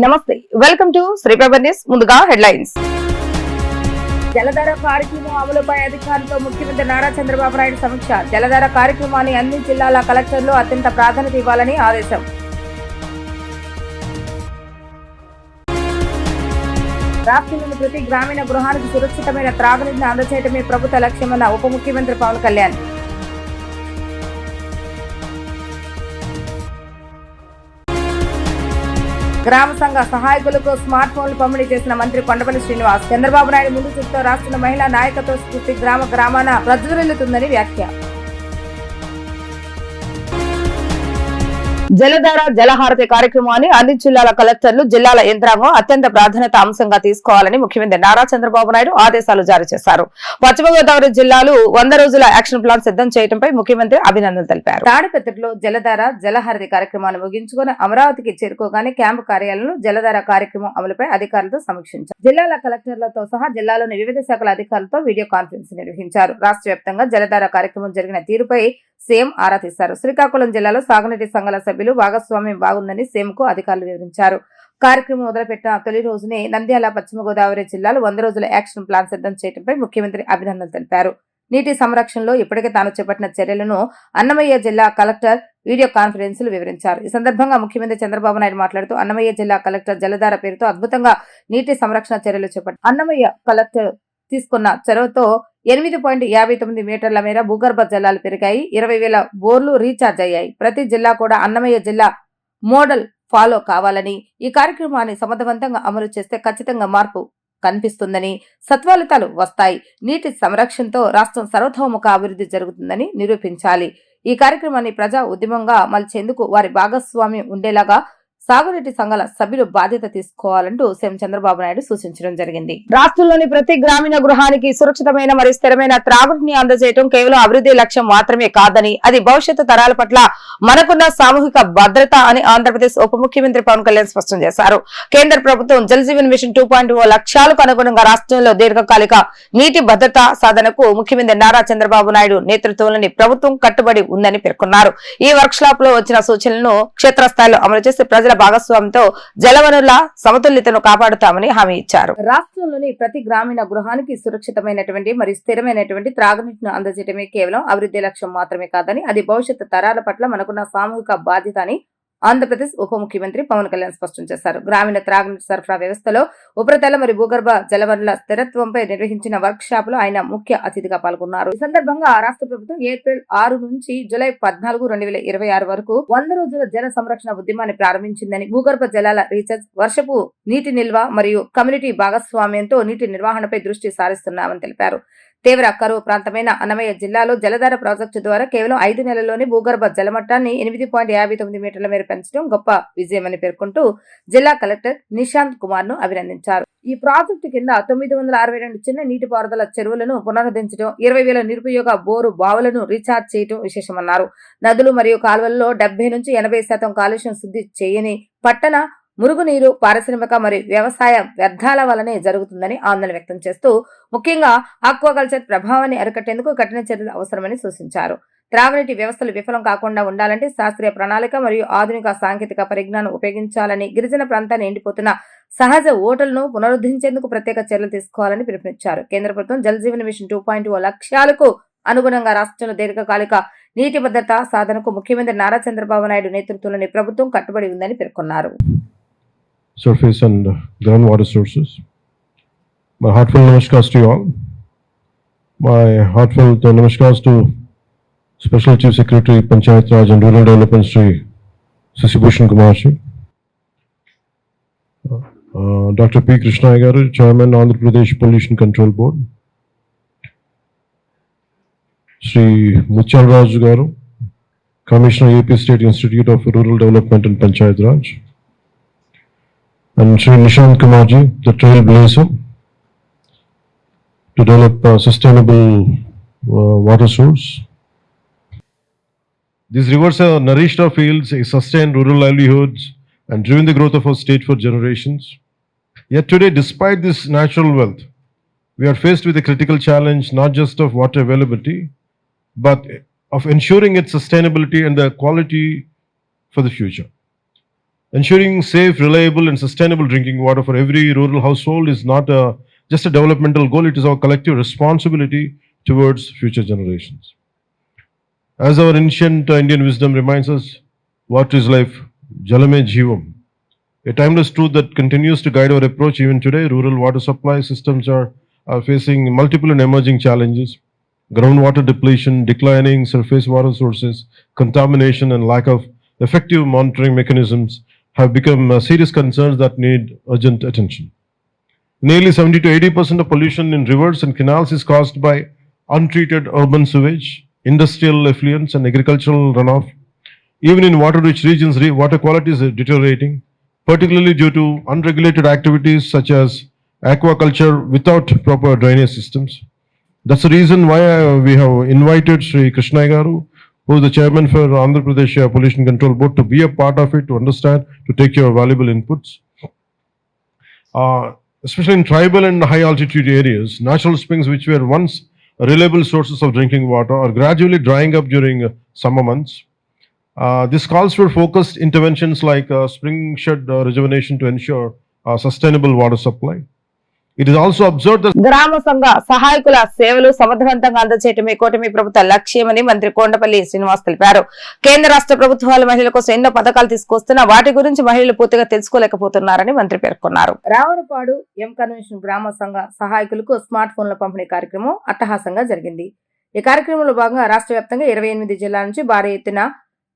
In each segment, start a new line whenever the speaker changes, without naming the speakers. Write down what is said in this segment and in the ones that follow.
నమస్తే, welcome to Sriprabha news. ముందుగా headlines. జలధార కార్యక్రమం అమలుపై అధికారులతో ముఖ్యమంత్రి నారా చంద్రబాబు నాయుడు సమీక్ష. జలధార కార్యక్రమాన్ని అన్ని జిల్లాల కలెక్టర్లు అత్యంత ప్రాధాన్యత ఇవ్వాలని ఆదేశం. రాష్ట్రంలోని ప్రతి గ్రామీణ గృహానికి సురక్షితమైన త్రాగునీటిని అందజేయడమే ప్రభుత్వ లక్ష్యమన్న ఉప ముఖ్యమంత్రి పవన్ కళ్యాణ్. గ్రామ సంఘ సహాయకులకు స్మార్ట్ ఫోన్లు పంపిణీ చేసిన మంత్రి కొండపల్లి శ్రీనివాస్. చంద్రబాబు నాయుడు ముందు చూపుతో రాష్ట్రంలో మహిళా నాయకత్వ స్ఫూర్తి గ్రామాన ప్రజ్వరిల్లుతుందని వ్యాఖ్య. జలధార జలహారతి కార్యక్రమాన్ని అన్ని జిల్లాల కలెక్టర్లు జిల్లాల యంత్రాంగం అత్యంత ప్రాధాన్యత అంశంగా తీసుకోవాలని ముఖ్యమంత్రి నారా చంద్రబాబు నాయుడు ఆదేశాలు జారీ చేశారు. పశ్చిమ గోదావరి జిల్లాలో 100 రోజుల యాక్షన్ ప్లాన్ సిద్ధం చేయడంపై ముఖ్యమంత్రి అభినందనలు తెలిపారు. తాడిపత్రిలో జలధార జలహారతి కార్యక్రమాన్ని ముగించుకుని అమరావతికి చేరుకోగానే క్యాంపు కార్యాలయంలో జలధార కార్యక్రమం అమలుపై అధికారులతో సమీక్షించారు. జిల్లాల కలెక్టర్లతో సహా జిల్లాలోని వివిధ శాఖల అధికారులతో వీడియో కాన్ఫరెన్స్ నిర్వహించారు. రాష్ట్ర వ్యాప్తంగా జలధార కార్యక్రమం జరిగిన తీరుపై సీఎం ఆరా తీశారు. శ్రీకాకుళం జిల్లాలో సాగునీటి సంఘాల సభ్యులు భాగస్వామ్యం బాగుందని సీఎంకు అధికారులు వివరించారు. కార్యక్రమం మొదలుపెట్టిన తొలి రోజునే నంద్యాల పశ్చిమ గోదావరి జిల్లాలో 100 రోజుల యాక్షన్ ప్లాన్ సిద్ధం చేయడంపై ముఖ్యమంత్రి అభినందనలు తెలిపారు. నీటి సంరక్షణలో ఇప్పటికే తాను చేపట్టిన చర్యలను అన్నమయ్య జిల్లా కలెక్టర్ వీడియో కాన్ఫరెన్స్ వివరించారు. ఈ సందర్భంగా ముఖ్యమంత్రి చంద్రబాబు నాయుడు మాట్లాడుతూ అన్నమయ్య జిల్లా కలెక్టర్ జలధార పేరుతో అద్భుతంగా నీటి సంరక్షణ చర్యలు చేపట్టారు. అన్నమయ్య కలెక్టర్ తీసుకున్న చొరవతో 8.59 మీటర్ల మేర భూగర్భ జలాలు పెరిగాయి. 20,000 బోర్లు రీఛార్జ్ అయ్యాయి. ప్రతి జిల్లా కూడా అన్నమయ్య జిల్లా మోడల్ ఫాలో కావాలని, ఈ కార్యక్రమాన్ని సమర్థవంతంగా అమలు చేస్తే ఖచ్చితంగా మార్పు కనిపిస్తుందని, సత్ఫలితాలు వస్తాయి. నీటి సంరక్షణతో రాష్ట్రం సర్వతోముఖ అభివృద్ధి జరుగుతుందని నిరూపించాలి. ఈ కార్యక్రమాన్ని ప్రజా ఉద్యమంగా మలిచేందుకు వారి భాగస్వామ్యం ఉండేలాగా సాగునీటి సంఘాల సభ్యులు బాధ్యత తీసుకోవాలంటూ సీఎం చంద్రబాబు నాయుడు సూచించడం జరిగింది. రాష్ట్రంలోని ప్రతి గ్రామీణ గృహానికి సురక్షితమైన మరియు స్థిరమైన త్రాగునీటిని అందజేయడం కేవలం అభివృద్ధి లక్ష్యం మాత్రమే కాదని, అది భవిష్యత్తు తరాల పట్ల మనకున్న సామూహిక భద్రత అని ఆంధ్రప్రదేశ్ ఉప ముఖ్యమంత్రి పవన్ కళ్యాణ్ స్పష్టం చేశారు. కేంద్ర ప్రభుత్వం జల్ జీవన్ మిషన్ 2.0 లక్ష్యాలకు అనుగుణంగా రాష్ట్రంలో దీర్ఘకాలిక నీటి భద్రత సాధనకు ముఖ్యమంత్రి నారా చంద్రబాబు నాయుడు నేతృత్వంలోని ప్రభుత్వం కట్టుబడి ఉందని పేర్కొన్నారు. ఈ వర్క్ షాప్ లో వచ్చిన సూచనలను క్షేత్రస్థాయిలో అమలు చేసి ప్రజల భాగస్వామ్యంతో జలవనరుల సమతుల్యతను కాపాడుతామని హామీ ఇచ్చారు. రాష్ట్రంలోని ప్రతి గ్రామీణ గృహానికి సురక్షితమైనటువంటి మరియు స్థిరమైనటువంటి త్రాగునీటిని అందజేయడమే కేవలం అభివృద్ధి లక్ష్యం మాత్రమే కాదని, అది భవిష్యత్తు తరాల పట్ల మనకున్న సామూహిక బాధ్యత అని ఆంధ్రప్రదేశ్ ఉప ముఖ్యమంత్రి పవన్ కళ్యాణ్ స్పష్టం చేశారు. గ్రామీణ త్రాగునీటి సరఫరా వ్యవస్థలో ఉపరితల మరియు భూగర్భ జలవనరుల స్థిరత్వంపై నిర్వహించిన వర్క్ షాప్ లో ఆయన ముఖ్య అతిథిగా పాల్గొన్నారు. ఈ సందర్భంగా రాష్ట్ర ప్రభుత్వం ఏప్రిల్ 6 నుంచి జూలై 14, 2026 వరకు 100 రోజుల జల సంరక్షణ ఉద్యమాన్ని ప్రారంభించిందని, భూగర్భ జలాల రీఛార్జ్, వర్షపు నీటి నిల్వ మరియు కమ్యూనిటీ భాగస్వామ్యంతో నీటి నిర్వహణపై దృష్టి సారిస్తున్నామని తెలిపారు. తీవ్ర కరువు ప్రాంతమైన అన్నమయ్య జిల్లాలో జలధార ప్రాజెక్టు ద్వారా కేవలం 5 నెలల్లోనే భూగర్భ జలమట్టాన్ని 8.59 మీటర్ల మేర పెంచడం గొప్ప విజయమని పేర్కొంటూ జిల్లా కలెక్టర్ నిశాంత్ కుమార్ ను అభినందించారు. ఈ ప్రాజెక్టు కింద 962 చిన్న నీటిపారుదల చెరువులను పునరుద్ధరించడం, 20,000 నిరుపయోగ బోరు బావులను రీఛార్జ్ చేయడం విశేషమన్నారు. నదులు మరియు కాలువల్లో 70 నుంచి 80% కాలుష్యం శుద్ధి చేయని పట్టణ మురుగునీరు, పారిశ్రామిక మరియు వ్యవసాయ వ్యర్థాల వల్లనే జరుగుతుందని ఆందోళన వ్యక్తం చేస్తూ ముఖ్యంగా ఆక్వాకల్చర్ ప్రభావాన్ని అరికట్టేందుకు కఠిన చర్యలు అవసరమని సూచించారు. త్రాగునీటి వ్యవస్థలు విఫలం కాకుండా ఉండాలంటే శాస్త్రీయ ప్రణాళిక మరియు ఆధునిక సాంకేతిక పరిజ్ఞానం ఉపయోగించాలని, గిరిజన ప్రాంతాన్ని ఎండిపోతున్న సహజ ఓటలను పునరుద్ధరించేందుకు ప్రత్యేక చర్యలు తీసుకోవాలని పిలుపునిచ్చారు. కేంద్ర ప్రభుత్వం జల్ జీవన్ మిషన్ 2.0 లక్ష్యాలకు అనుగుణంగా రాష్ట్రంలో దీర్ఘకాలిక నీటి భద్రత సాధనకు ముఖ్యమంత్రి నారా చంద్రబాబు నాయుడు నేతృత్వంలోని ప్రభుత్వం కట్టుబడి ఉందని పేర్కొన్నారు.
Surface and groundwater sources. My heartfelt namaskars to you all. My heartfelt namaskars to Special Chief Secretary Panchayat Raj and Rural Development Sri Sasibhushan Kumar Ji, Dr. P. Krishna Garu, Chairman Andhra Pradesh Pollution Control Board, Sri Muchal Raj Garu, Commissioner AP State Institute of Rural Development and Panchayat Raj, and Sri Nishant Kumar Ji, the trailblazer to develop a sustainable water source. These rivers have nourished our fields, sustained rural livelihoods, and driven the growth of our state for generations. Yet today, despite this natural wealth, we are faced with a critical challenge not just of water availability, but of ensuring its sustainability and the quality for the future. Ensuring safe, reliable, and sustainable drinking water for every rural household is not just a developmental goal, it is our collective responsibility towards future generations. As our ancient Indian wisdom reminds us, water is life, jalame jeevam. A timeless truth that continues to guide our approach even today. Rural water supply systems are facing multiple and emerging challenges. Groundwater depletion, declining surface water sources, contamination, and lack of effective monitoring mechanisms have become serious concerns that need urgent attention. Nearly 70 to 80% of pollution in rivers and canals is caused by untreated urban sewage, industrial effluents, and agricultural runoff. Even in water-rich regions, water quality is deteriorating, particularly due to unregulated activities such as aquaculture without proper drainage systems. That's the reason why we have invited Sri Krishna Garu, who is the chairman for Andhra Pradesh Pollution Control Board, to be a part of it, to understand, to take your valuable inputs. Especially in tribal and high altitude areas, natural springs which were once reliable sources of drinking water are gradually drying up during summer months. This calls for focused interventions like spring shed rejuvenation to ensure sustainable water supply. It is also observed that
గ్రామ సంఘ సహాయకుల సేవలు సమర్థవంతంగా అందజేయటమే కూటమి ప్రభుత్వ లక్ష్యమని మంత్రి కొండపల్లి శ్రీనివాస్ తెలిపారు. కేంద్ర రాష్ట్ర ప్రభుత్వాలు మహిళల కోసం ఎన్నో పథకాలు తీసుకొస్తున్నా వాటి గురించి మహిళలు పూర్తిగా తెలుసుకోలేకపోతున్నారని మంత్రి పేర్కొన్నారు. రావణపాడు ఎం కన్వెన్షన్ గ్రామ సంఘ సహాయకులకు స్మార్ట్ ఫోన్ల పంపిణీ కార్యక్రమం అట్టహాసంగా జరిగింది. ఈ కార్యక్రమంలో భాగంగా రాష్ట్ర వ్యాప్తంగా 28 జిల్లాల నుంచి భారీ ఎత్తున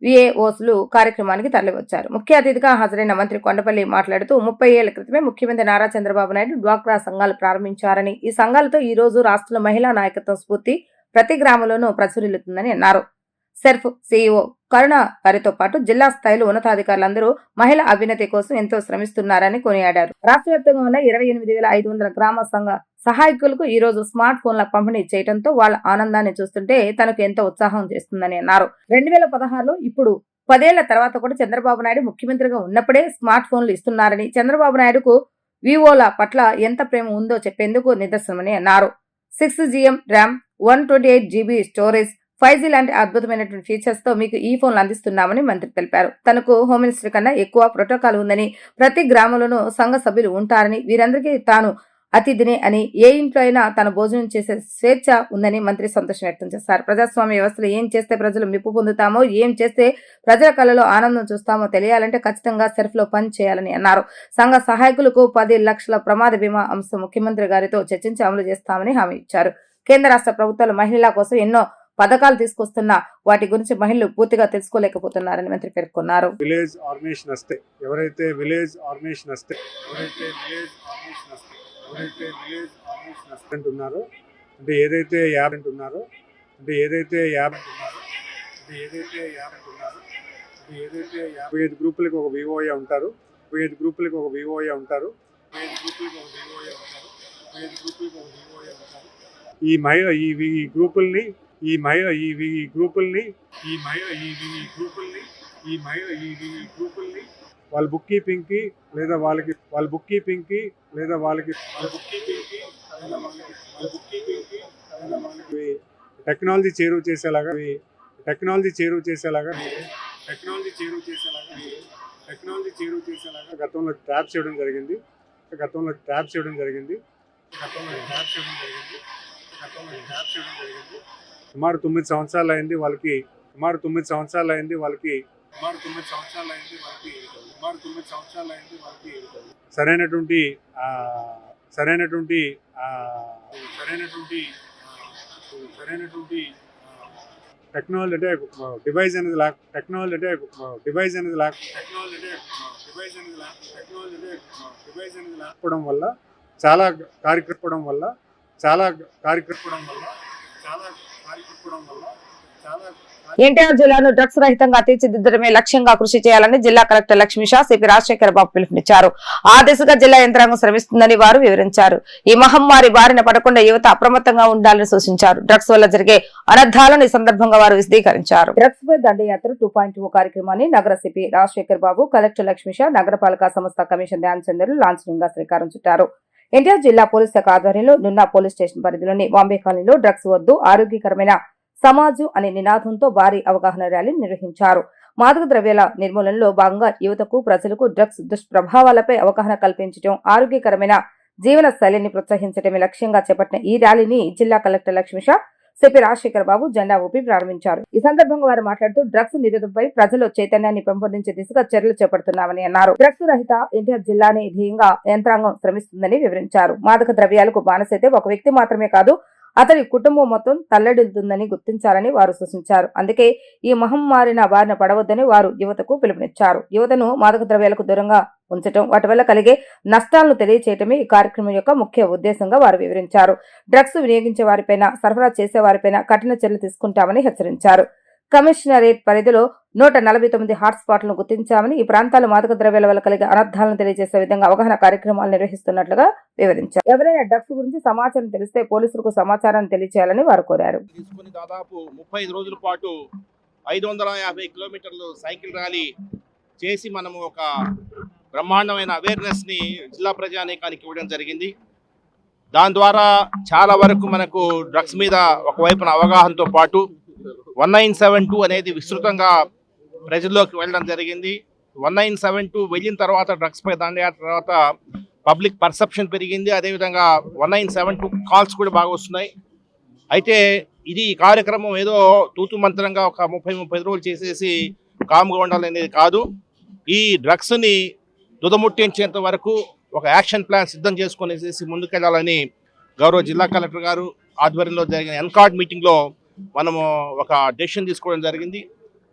విఏఓస్లు కార్యక్రమానికి తరలివచ్చారు. ముఖ్య అతిథిగా హాజరైన మంత్రి కొండపల్లి మాట్లాడుతూ 30 ఏళ్ల క్రితమే ముఖ్యమంత్రి నారా చంద్రబాబు నాయుడు డ్వాక్రా సంఘాలు ప్రారంభించారని, ఈ సంఘాలతో ఈ రోజు రాష్ట్రంలో మహిళా నాయకత్వం స్ఫూర్తి ప్రతి గ్రామంలోనూ ప్రచురిల్లుతుందని అన్నారు. సెర్ఫ్ సీఈఓ కరుణ గారితో పాటు జిల్లా స్థాయిలో ఉన్నతాధికారులందరూ మహిళా అభ్యున్నతి కోసం ఎంతో శ్రమిస్తున్నారని కొనియాడారు. రాష్ట్ర వ్యాప్తంగా ఉన్న 28,500 గ్రామ సంఘ సహాయకులకు ఈ రోజు స్మార్ట్ ఫోన్ల పంపిణీ చేయడంతో వాళ్ళ ఆనందాన్ని చూస్తుంటే తనకు ఎంతో ఉత్సాహం చేస్తుందని అన్నారు. 2016లో ఇప్పుడు 10 ఏళ్ల తర్వాత కూడా చంద్రబాబు నాయుడు ముఖ్యమంత్రిగా ఉన్నప్పుడే స్మార్ట్ ఫోన్లు ఇస్తున్నారని, చంద్రబాబు నాయుడుకు వివోల పట్ల ఎంత ప్రేమ ఉందో చెప్పేందుకు నిదర్శనమని అన్నారు. 6GB RAM, 128GB storage, 5G లాంటి అద్భుతమైనటువంటి ఫీచర్స్ తో మీకు ఈ ఫోన్లు అందిస్తున్నామని మంత్రి తెలిపారు. తనకు హోమ్ మినిస్టర్ కన్నా ఎక్కువ ప్రోటోకాల్ ఉందని, ప్రతి గ్రామంలోనూ సంఘ సభ్యులు ఉంటారని, వీరందరికీ తాను అతిథిని అని, ఏ ఇంట్లో అయినా తన భోజనం చేసే స్వేచ్ఛ ఉందని మంత్రి సంతోషం వ్యక్తం చేశారు. ప్రజాస్వామ్య వ్యవస్థలో ఏం చేస్తే ప్రజలు మెప్పు పొందుతామో, ఏం చేస్తే ప్రజల కళ్ళలో ఆనందం చూస్తామో తెలియాలంటే ఖచ్చితంగా సెర్ఫ్ లో పని చేయాలని అన్నారు. సంఘ సహాయకులకు 10 లక్షల ప్రమాద బీమా అంశం ముఖ్యమంత్రి గారితో చర్చించి అమలు చేస్తామని హామీ ఇచ్చారు. కేంద్ర రాష్ట్ర ప్రభుత్వాలు మహిళల కోసం ఎన్నో పథకాలు తీసుకొస్తున్నా వాటి గురించి మహిళలు పూర్తిగా తెలుసుకోలేకపోతున్నారని మంత్రి పేర్కొన్నారు.
విలేజ్ ఆర్గనైజేషన్ వస్తే ఎవరైతే విలేజ్ ఆర్గనైజేషన్ ఉన్నారో, అంటే ఏదైతే 50 ఉన్నారో, అంటే ఏదైతే 55 గ్రూపులకు ఒక వివోఏ ఉంటారు, 55 గ్రూపులకు ఒక వివోఏ ఉంటారు. ఈ మహిళ ఈ గ్రూపుల్ని వాళ్ళ బుక్ కీపింగ్ కి లేదా వాళ్ళకి టెక్నాలజీ చేరువ చేసేలాగా గతంలో ట్యాప్ చేయడం జరిగింది. సుమారు 9 సంవత్సరాలు అయింది వాళ్ళకి సరైనటువంటి టెక్నాలజీ అంటే డివైస్ అనేది లేకపోవడం వల్ల చాలా కార్యక్రమం వల్ల
ఎన్టీఆర్ జిల్లాను డ్రగ్స్ రహితంగా తీర్చిదిద్దడమే లక్ష్యంగా కృషి చేయాలని జిల్లా కలెక్టర్ లక్ష్మీషా సిపి రాజశేఖర బాబు పిలుపునిచ్చారు. ఆ దిశగా జిల్లా యంత్రాంగం శ్రమిస్తుందని వారు వివరించారు. ఈ మహమ్మారి బారిన పడకుండా యువత అప్రమత్తంగా ఉండాలని సూచించారు. డ్రగ్స్ వల్ల జరిగే అనర్థాలను ఈ సందర్భంగా వారు విశదీకరించారు. డ్రగ్స్ పై దండయాత్ర 2.0 కార్యక్రమాన్ని నగర సిపి రాజశేఖర్ బాబు, కలెక్టర్ లక్ష్మీషా, నగరపాలక సంస్థ కమిషన్ ధ్యాన్ చంద్రులు లాంఛనంగా శ్రీకారం చుట్టారు. ఎన్టీఆర్ జిల్లా పోలీస్ శాఖ ఆధ్వర్యంలో నున్న పోలీస్ స్టేషన్ పరిధిలోని బాంబే కాలనీలో డ్రగ్స్ వద్దు, ఆరోగ్యకరమైన సమాజం అనే నినాదంతో భారీ అవగాహన ర్యాలీ నిర్వహించారు. మాదక ద్రవ్యాల నిర్మూలనలో భాగంగా యువతకు ప్రజలకు డ్రగ్స్ దుష్ప్రభావాలపై అవగాహన కల్పించడం, ఆరోగ్యకరమైన జీవన శైలిని ప్రోత్సహించడమే లక్ష్యంగా చేపట్టిన ఈ ర్యాలీని జిల్లా కలెక్టర్ లక్ష్మీష, సిపి రాజశేఖర్ బాబు జెండా ఊపి ప్రారంభించారు. ఈ సందర్భంగా వారు మాట్లాడుతూ డ్రగ్స్ నిరోధంపై ప్రజల్లో చైతన్యాన్ని పెంపొందించే దిశగా చర్యలు చేపడుతున్నామని అన్నారు. డ్రగ్స్ రహిత ఎన్టీఆర్ జిల్లాని ధ్యేయంగా యంత్రాంగం శ్రమిస్తుందని వివరించారు. మాదక ద్రవ్యాలకు బానిసైతే ఒక వ్యక్తి మాత్రమే కాదు, అతని కుటుంబం మొత్తం తల్లడిల్లుతుందని గుర్తించాలని వారు సూచించారు. అందుకే ఈ మహమ్మారిన బారిన పడవద్దని వారు యువతకు పిలుపునిచ్చారు. యువతను మాదక ద్రవ్యాలకు దూరంగా ఉంచడం, వాటి వల్ల కలిగే నష్టాలను తెలియచేయటమే ఈ కార్యక్రమం యొక్క ముఖ్య ఉద్దేశంగా వారు వివరించారు. డ్రగ్స్ వినియోగించే వారిపైన, సరఫరా చేసే వారిపైన కఠిన చర్యలు తీసుకుంటామని హెచ్చరించారు. కమిషనరేట్ పరిధిలో 149 హాట్స్పాట్లను గుర్తించామని, ఈ ప్రాంతాలు మాదక ద్రవ్యాల వల్ల కలిగే అనర్థాలను తెలియజేసే విధంగా అవగాహన కార్యక్రమాలు నిర్వహిస్తున్నట్లుగా వివరించారు. ఎవరైనా డ్రగ్స్ గురించి సమాచారం తెలిస్తే పోలీసులకు సమాచారాన్ని తెలియజేయాలని వారు కోరారు.
తీసుకుని దాదాపు 35 రోజుల పాటు 550 కిలోమీటర్లు సైకిల్ ర్యాలీ చేసి మనము ఒక బ్రహ్మాండమైన అవేర్నెస్ ని జిల్లా ప్రజానీకానికి ఇవ్వడం జరిగింది. దాని ద్వారా చాలా వరకు మనకు డ్రగ్స్ మీద ఒకవైపున అవగాహనతో పాటు 1972 అనేది విస్తృతంగా ప్రజల్లోకి వెళ్ళడం జరిగింది. 1972 వెళ్ళిన తర్వాత డ్రగ్స్ పై దండయాత్ర తర్వాత పబ్లిక్ పర్సెప్షన్ పెరిగింది. అదేవిధంగా 1972 కాల్స్ కూడా బాగా వస్తున్నాయి. అయితే ఇది ఈ కార్యక్రమం ఏదో తూతు మంత్రంగా ఒక 30 రోజులు చేసేసి కామ్గా ఉండాలనేది కాదు. ఈ డ్రగ్స్ని తుదముట్టించేంత వరకు ఒక యాక్షన్ ప్లాన్ సిద్ధం చేసుకునేసి ముందుకెళ్లాలని గౌరవ జిల్లా కలెక్టర్ గారు ఆధ్వర్యంలో జరిగిన ఎన్కార్డ్ మీటింగ్లో మనము ఒక డెసిషన్ తీసుకోవడం జరిగింది.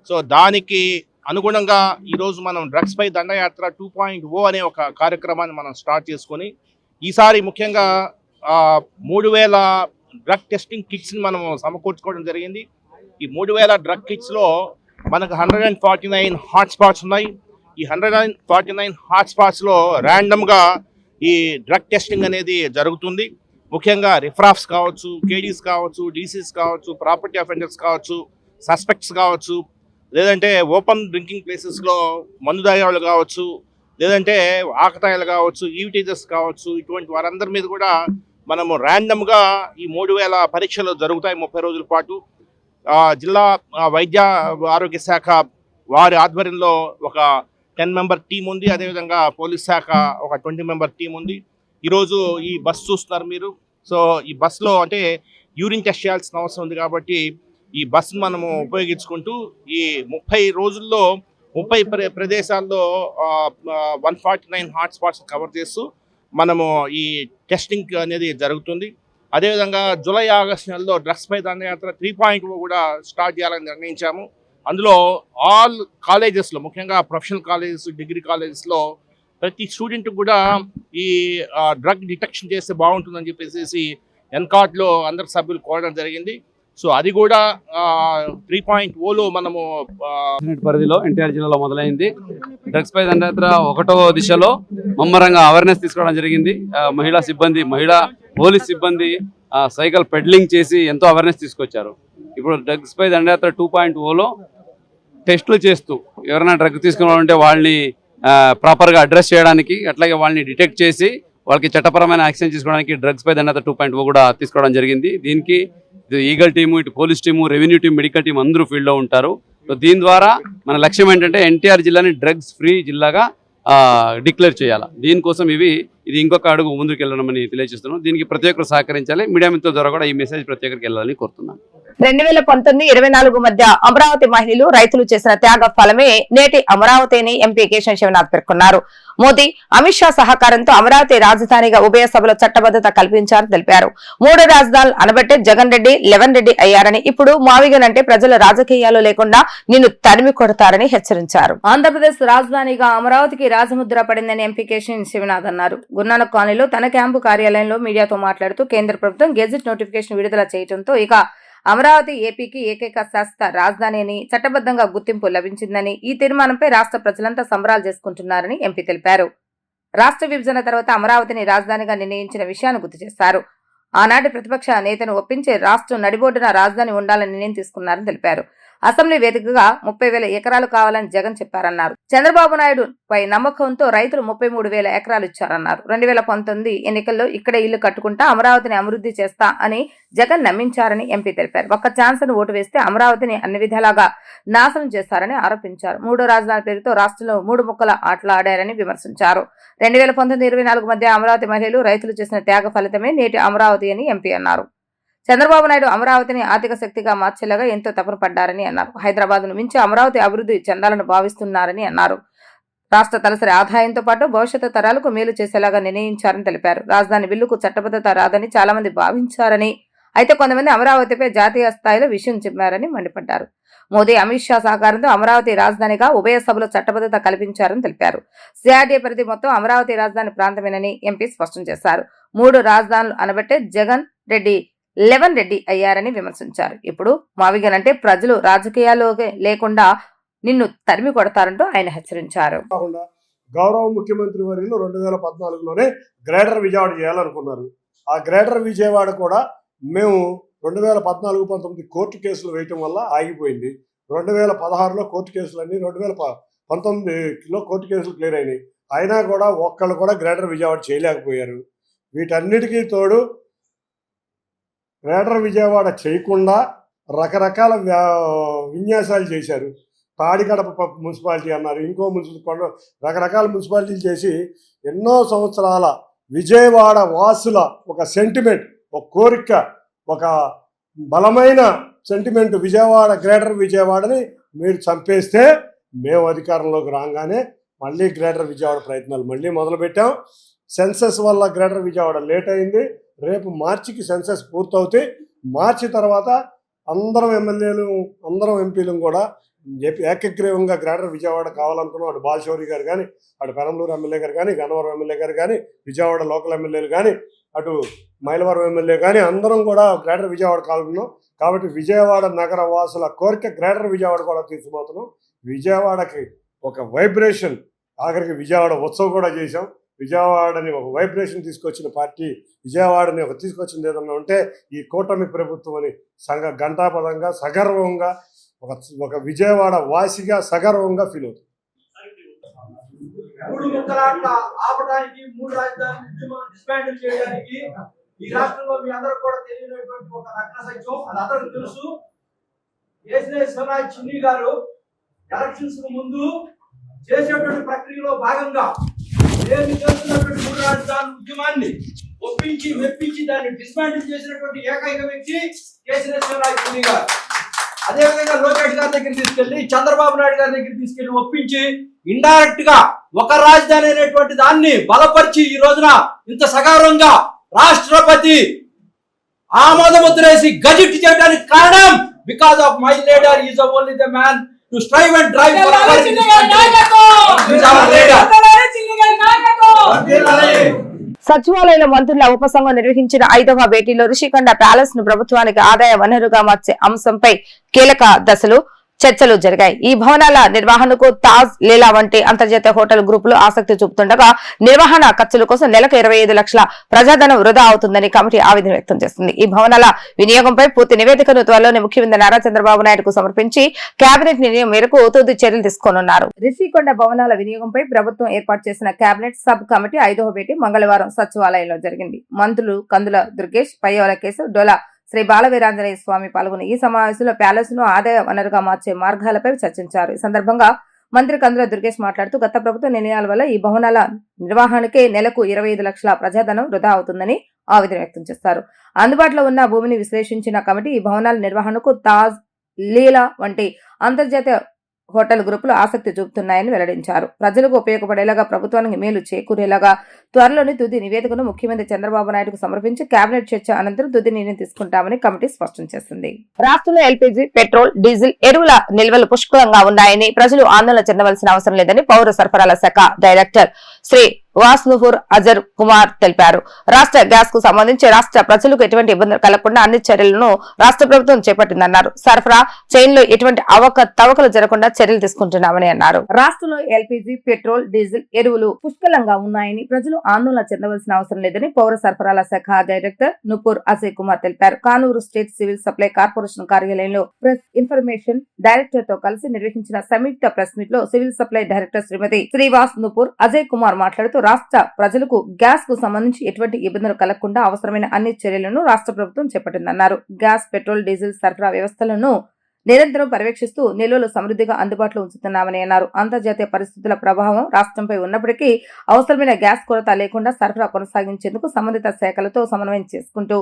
సో దానికి అనుగుణంగా ఈరోజు మనం డ్రగ్స్ పై దండయాత్ర 2.0 అనే ఒక కార్యక్రమాన్ని మనం స్టార్ట్ చేసుకొని ఈసారి ముఖ్యంగా 3000 డ్రగ్ టెస్టింగ్ కిట్స్ని మనం సమకూర్చుకోవడం జరిగింది. ఈ 3000 డ్రగ్ కిట్స్లో మనకు 149 హాట్స్పాట్స్ ఉన్నాయి. ఈ 149 హాట్స్పాట్స్లో ర్యాండమ్గా ఈ డ్రగ్ టెస్టింగ్ అనేది జరుగుతుంది. ముఖ్యంగా రిఫ్రాఫ్స్ కావచ్చు, కేడీస్ కావచ్చు, డీసీస్ కావచ్చు, ప్రాపర్టీ అఫెండర్స్ కావచ్చు, సస్పెక్ట్స్ కావచ్చు, లేదంటే ఓపెన్ డ్రింకింగ్ ప్లేసెస్లో మందు తాగేవాళ్ళు కావచ్చు, లేదంటే ఆకతాయిలు కావచ్చు, ఈవిటీజర్స్ కావచ్చు, ఇటువంటి వారందరి మీద కూడా మనము ర్యాండమ్గా ఈ 3000 పరీక్షలు జరుగుతాయి 30 రోజుల పాటు. జిల్లా వైద్య ఆరోగ్య శాఖ వారి ఆధ్వర్యంలో ఒక 10 మెంబర్ టీం ఉంది. అదేవిధంగా పోలీస్ శాఖ ఒక 20 మెంబర్ టీం ఉంది. ఈరోజు ఈ బస్ చూస్తున్నారు మీరు. సో ఈ బస్సులో అంటే యూరిన్ టెస్ట్ చేయాల్సిన అవసరం ఉంది కాబట్టి ఈ బస్సును మనము ఉపయోగించుకుంటూ ఈ 30 రోజుల్లో 30 ప్రదేశాల్లో 149 హాట్స్పాట్స్ కవర్ చేస్తూ మనము ఈ టెస్టింగ్ అనేది జరుగుతుంది. అదేవిధంగా జూలై ఆగస్టు నెలలో డ్రగ్స్ పై దండయాత్ర 3.0 కూడా స్టార్ట్ చేయాలని నిర్ణయించాము. అందులో ఆల్ కాలేజెస్లో, ముఖ్యంగా ప్రొఫెషనల్ కాలేజెస్, డిగ్రీ కాలేజెస్లో ప్రతి స్టూడెంట్ కూడా ఈ డ్రగ్ డిటెక్షన్ చేస్తే బాగుంటుందని చెప్పేసి ఎన్కార్డ్లో అందరు సభ్యులు కోరడం జరిగింది. సో అది కూడా 3.0లో మనము
పరిధిలో ఎన్టీఆర్ జిల్లాలో మొదలైంది. డ్రగ్స్ పై దండయాత్ర 1వ దిశలో ముమ్మరంగా అవేర్నెస్ తీసుకోవడం జరిగింది. మహిళా పోలీస్ సిబ్బంది సైకిల్ పెడ్లింగ్ చేసి ఎంతో అవేర్నెస్ తీసుకొచ్చారు. ఇప్పుడు డ్రగ్స్ పై దండయాత్ర 2.0లో టెస్టులు చేస్తూ ఎవరైనా డ్రగ్ తీసుకున్నారంటే వాళ్ళని ప్రాపర్గా అడ్రస్ చేయడానికి, అట్లాగే వాళ్ళని డిటెక్ట్ చేసి వాళ్ళకి చట్టపరమైన యాక్షన్ తీసుకోవడానికి డ్రగ్స్ పై దండయాత్ర 2.0 కూడా తీసుకోవడం జరిగింది. దీనికి ఈగల్ టీము, ఇటు police team, revenue team, medical team అందరూ ఫీల్డ్లో ఉంటారు. సో దీని ద్వారా మన లక్ష్యం ఏంటంటే ఎన్టీఆర్ జిల్లాని డ్రగ్స్ ఫ్రీ జిల్లాగా డిక్లేర్ చేయాలి. దీనికోసం ఇది ఇంకొక అడుగు ముందుకు వెళ్ళడమని తెలియజేస్తున్నాం. దీనికి ప్రతి ఒక్కరు సహకరించాలి. మీడియా మిత్రుల ద్వారా కూడా ఈ మెసేజ్ ప్రతి ఒక్కరికి వెళ్ళాలని కోరుతున్నాను.
2019-24 మధ్య అమరావతి మహిళలు, రైతులు చేసిన త్యాగ ఫలమే నేటి అమరావతి అని ఎంపీ కేశవ్ శివనాథ్ పేర్కొన్నారు. మోదీ, అమిత్ షా సహకారంతో అమరావతి రాజధానిగా ఉభయ సభలో చట్టబద్ధత కల్పించారని తెలిపారు. 3 రాజధానులు అనబట్టే జగన్ రెడ్డి, లెవెన్ రెడ్డి అయ్యారని, ఇప్పుడు మావిగనంటే ప్రజల రాజకీయాలు లేకుండా నిన్ను తరిమి కొడతారని హెచ్చరించారు. ఆంధ్రప్రదేశ్ రాజధానిగా అమరావతికి రాజముద్ర పడిందని ఎంపీ కేశవ్ శివనాథ్ అన్నారు. గురునానక్ కాలనీలో తన క్యాంపు కార్యాలయంలో మీడియాతో మాట్లాడుతూ కేంద్ర ప్రభుత్వం గెజిట్ నోటిఫికేషన్ విడుదల చేయడంతో ఇక అమరావతి ఏపీకి ఏకైక శాశ్వత రాజధాని అని, చట్టబద్ధంగా గుర్తింపు లభించిందని, ఈ తీర్మానంపై రాష్ట్ర ప్రజలంతా సంబరాలు చేసుకుంటున్నారని ఎంపీ తెలిపారు. రాష్ట్ర విభజన తర్వాత అమరావతిని రాజధానిగా నిర్ణయించిన విషయాన్ని గుర్తు చేశారు. ఆనాటి ప్రతిపక్ష నేతను ఒప్పించి రాష్ట్రం నడిబొడ్డున రాజధాని ఉండాలని నిర్ణయం తీసుకున్నారని తెలిపారు. అసెంబ్లీ వేదికగా 30,000 ఎకరాలు కావాలని జగన్ చెప్పారన్నారు. చంద్రబాబు నాయుడు పై నమ్మకంతో రైతులు 33,000 ఎకరాలు ఇచ్చారన్నారు. 2019 ఎన్నికల్లో ఇక్కడే ఇల్లు కట్టుకుంటా అమరావతిని అభివృద్ధి చేస్తా అని జగన్ నమ్మించారని ఎంపీ తెలిపారు. ఒక్క ఛాన్స్ ను ఓటు వేస్తే అమరావతిని అన్ని విధాలుగా నాశనం చేస్తారని ఆరోపించారు. మూడో రాజధాని పేరుతో రాష్ట్రంలో 3 ముక్కల ఆటలాడారని విమర్శించారు. 2019-24 మధ్య అమరావతి మహిళలు రైతులు చేసిన త్యాగ ఫలితమే నేటి అమరావతి అని ఎంపీ అన్నారు. చంద్రబాబు నాయుడు అమరావతిని ఆర్థిక శక్తిగా మార్చేలాగా ఎంతో తపన పడ్డారని అన్నారు. హైదరాబాద్ ను మించి అమరావతి అభివృద్ధి చెందాలని భావిస్తున్నారని అన్నారు. రాష్ట్ర తలసరి ఆదాయంతో పాటు భవిష్యత్తు తరాలకు మేలు చేసేలాగా నిర్ణయించారని తెలిపారు. రాజధాని బిల్లుకు చట్టబద్ధత రాదని చాలా మంది భావించారని, అయితే కొంతమంది అమరావతిపై జాతీయ స్థాయిలో విషయం చెప్పారని మండిపడ్డారు. మోదీ, అమిత్ షా సహకారంతో అమరావతి రాజధానిగా ఉభయ సభలో చట్టబద్ధత కల్పించారని తెలిపారు. సిఆర్డీఏ పరిధి మొత్తం అమరావతి రాజధాని ప్రాంతమేనని ఎంపీ స్పష్టం చేశారు. 3 రాజధానులు అనబట్టే జగన్ రెడ్డి 11 రెడ్డి అయ్యారని విమర్శించారు. ఇప్పుడు మావిగన్ అంటే ప్రజలు రాజకీయాల్లోకి లేకుండా నిన్ను తరిమి కొడతారంటూ ఆయన హెచ్చరించారు.
గౌరవ ముఖ్యమంత్రి వర్యులు 2014లోనే గ్రేటర్ విజయవాడ చేయాలనుకున్నారు. ఆ గ్రేటర్ విజయవాడ కూడా మేము 2014-19 కోర్టు కేసులు వేయటం వల్ల ఆగిపోయింది. 2016లో కోర్టు కేసులన్నీ 2019లో కోర్టు కేసులు క్లియర్ అయినాయి. అయినా కూడా ఒక్కళ్ళు కూడా గ్రేటర్ విజయవాడ చేయలేకపోయారు. వీటన్నిటికీ తోడు గ్రేటర్ విజయవాడ చేయకుండా రకరకాల విన్యాసాలు చేశారు. తాడికడప మున్సిపాలిటీ అన్నారు, ఇంకో రకరకాల మున్సిపాలిటీలు చేసి ఎన్నో సంవత్సరాల విజయవాడ వాసుల ఒక సెంటిమెంట్, ఒక కోరిక, ఒక బలమైన సెంటిమెంట్ విజయవాడ గ్రేటర్ విజయవాడని మీరు చంపేస్తే మేము అధికారంలోకి రాగానే మళ్ళీ గ్రేటర్ విజయవాడ ప్రయత్నాలు మళ్ళీ మొదలుపెట్టాం. సెన్సస్ వల్ల గ్రేటర్ విజయవాడ లేట్ అయింది. రేపు మార్చికి సెన్సస్ పూర్తవుతాయి. మార్చి తర్వాత అందరం ఎమ్మెల్యేలు, అందరం ఎంపీలు కూడా ఏకగ్రీవంగా గ్రేటర్ విజయవాడ కావాలనుకున్నాం. అటు బాలశౌరి గారు కానీ, అటు పెనంలూరు ఎమ్మెల్యే గారు కానీ, గన్నవరం ఎమ్మెల్యే గారు కానీ, విజయవాడ లోకల్ ఎమ్మెల్యేలు కానీ, అటు మైలవరం ఎమ్మెల్యే కానీ అందరం కూడా గ్రేటర్ విజయవాడ కావాలనుకున్నాం. కాబట్టి విజయవాడ నగర వాసుల కోరిక గ్రేటర్ విజయవాడ కూడా తీసుకుపోతున్నాం. విజయవాడకి ఒక వైబ్రేషన్, ఆఖరికి విజయవాడ ఉత్సవం కూడా చేశాం. విజయవాడని ఒక వైబ్రేషన్ తీసుకొచ్చిన పార్టీ, విజయవాడని ఒక తీసుకొచ్చింది ఏదన్నా ఉంటే ఈ కూటమి ప్రభుత్వం అని ఘంటాపదంగా సగర్వంగా ఒక విజయవాడ వాసిగా సగర్వంగా ఫీల్ అవుతుంది.
3 ముక్కలాట ఆపడానికి, 3 రాజధానులు డిస్మాండిల్ చేయడానికి ఈ రాష్ట్రంలో మీ అందరూ కూడా తెలియనటువంటి ఒక రత్న సత్యం, అది అందరికీ తెలుసు. కేసీఆర్ చిన్ని గారు ఎలక్షన్స్ ముందు చేసేటువంటి ప్రక్రియలో భాగంగా నేను చేస్తున్నటువంటి 3 రాజధానుల ఉద్యమాన్ని ఒప్పించి మెప్పించి దాన్ని డిస్మాండిల్ చేసినటువంటి ఏకైక వ్యక్తి కేసీఆర్ చిన్ని గారు. అదేవిధంగా లోకేష్ గారి దగ్గర తీసుకెళ్లి, చంద్రబాబు నాయుడు గారి దగ్గర తీసుకెళ్లి ఒప్పించి ఇండైరెక్ట్ గా ఒక రాజధాని అనేటువంటి దాన్ని బలపరిచి ఈ రోజున ఇంత సగౌరవంగా రాష్ట్రపతి ఆమోదముద్రేసి గజెట్ చేయడానికి కారణం because of my leader is only the man to strive and drive for
సచివాలయంలో మంత్రుల ఉపసంఘం నిర్వహించిన 5వ భేటీలో రిషికొండ ప్యాలెస్ ను ప్రభుత్వానికి ఆదాయ వనరుగా మార్చే అంశంపై కీలక దశలు చర్చలు జరిగాయి. ఈ భవనాల నిర్వహణకు తాజ్, లీలా వంటి అంతర్జాతీయ హోటల్ గ్రూపులు ఆసక్తి చూపుతుండగా నిర్వహణ ఖర్చుల కోసం నెలకు 25 లక్షల ప్రజాధనం వృధా అవుతుందని కమిటీ ఆవేదన వ్యక్తం చేస్తుంది. ఈ భవనాల వినియోగంపై పూర్తి నివేదికను త్వరలోనే ముఖ్యమంత్రి నారా చంద్రబాబు నాయుడుకు సమర్పించి కేబినెట్ నిర్ణయం మేరకు తుది చర్యలు తీసుకోనున్నారు. రిషికొండ భవనాల వినియోగంపై ప్రభుత్వం ఏర్పాటు చేసిన కేబినెట్ సబ్ కమిటీ 5వ భేటీ మంగళవారం సచివాలయంలో జరిగింది. మంత్రులు కందుల దుర్గేష్, పయ్యవల కేసు, డోలా శ్రీ బాలవీరాంజనేయ స్వామి పాల్గొని ఈ సమావేశంలో ప్యాలెస్ ను ఆదాయ వనరుగా మార్చే మార్గాలపై చర్చించారు. ఈ సందర్భంగా మంత్రి కందుల దుర్గేష్ మాట్లాడుతూ గత ప్రభుత్వ నిర్ణయాల వల్ల ఈ భవనాల నిర్వహణకే నెలకు 25 లక్షల ప్రజాధనం వృధా అవుతుందని ఆవేదన వ్యక్తం చేశారు. అందుబాటులో ఉన్న భూమిని విశ్లేషించిన కమిటీ ఈ భవనాల నిర్వహణకు తాజ్, లీలా వంటి అంతర్జాతీయ హోటల్ గ్రూపులు ఆసక్తి చూపుతున్నాయని వెల్లడించారు. ప్రజలకు ఉపయోగపడేలాగా, ప్రభుత్వానికి మేలు చేకూరేలాగా త్వరలోని తుది నివేదికను ముఖ్యమంత్రి చంద్రబాబు నాయుడుకు సమర్పించి కేబినెట్ చర్చ అనంతరం తుది నిర్ణయం తీసుకుంటామని కమిటీ స్పష్టం చేసింది. రాష్ట్రంలో ఎల్పీజీ, పెట్రోల్, డీజిల్, ఎరువుల నిల్వలు పుష్కలంగా ఉన్నాయని, ప్రజలు ఆందోళన చెందవలసిన అవసరం లేదని పౌర సరఫరాల శాఖ డైరెక్టర్ శ్రీ వాస్నుపూర్ అజర్ కుమార్ తెలిపారు. రాష్ట్ర గ్యాస్ కు సంబంధించి రాష్ట్ర ప్రజలకు ఎటువంటి ఇబ్బందులు కలగకుండా అన్ని చర్యలను రాష్ట్ర ప్రభుత్వం చేపట్టిందన్నారు. సరఫరా చైన్ లో ఎటువంటి అవకతవకలు జరగకుండా చర్యలు తీసుకుంటున్నామని అన్నారు. రాష్ట్రంలో ఎల్పీజీ, పెట్రోల్, డీజిల్, ఎరువులు పుష్కలంగా ఉన్నాయని ప్రజలు ఆందోళన చెందవలసిన అవసరం లేదని పౌర సరఫరాల శాఖ డైరెక్టర్ నుపూర్ అజయ్ కుమార్ తెలిపారు. Kanuru state civil supply corporation కార్యాలయంలో ప్రెస్ ఇన్ఫర్మేషన్ డైరెక్టర్ తో కలిసి నిర్వహించిన సంయుక్త ప్రెస్ మీట్ లో సివిల్ సప్లై డైరెక్టర్ శ్రీమతి శ్రీవాస్ నుపూర్ అజయ్ కుమార్ మాట్లాడుతూ రాష్ట్ర ప్రజలకు గ్యాస్ కు సంబంధించి ఎటువంటి ఇబ్బందులు కలగకుండా అవసరమైన అన్ని చర్యలను రాష్ట్ర ప్రభుత్వం చేపట్టిందన్నారు. గ్యాస్, పెట్రోల్, డీజిల్ సరఫరా వ్యవస్థలను నిరంతరం పర్యవేక్షిస్తూ నిల్వలు సమృద్ధిగా అందుబాటులో ఉంచుతున్నామని అన్నారు. అంతర్జాతీయ పరిస్థితుల ప్రభావం రాష్ట్రంపై ఉన్నప్పటికీ అవసరమైన గ్యాస్ కొరత లేకుండా సరఫరా కొనసాగించేందుకు సంబంధిత శాఖలతో సమన్వయం చేసుకుంటూ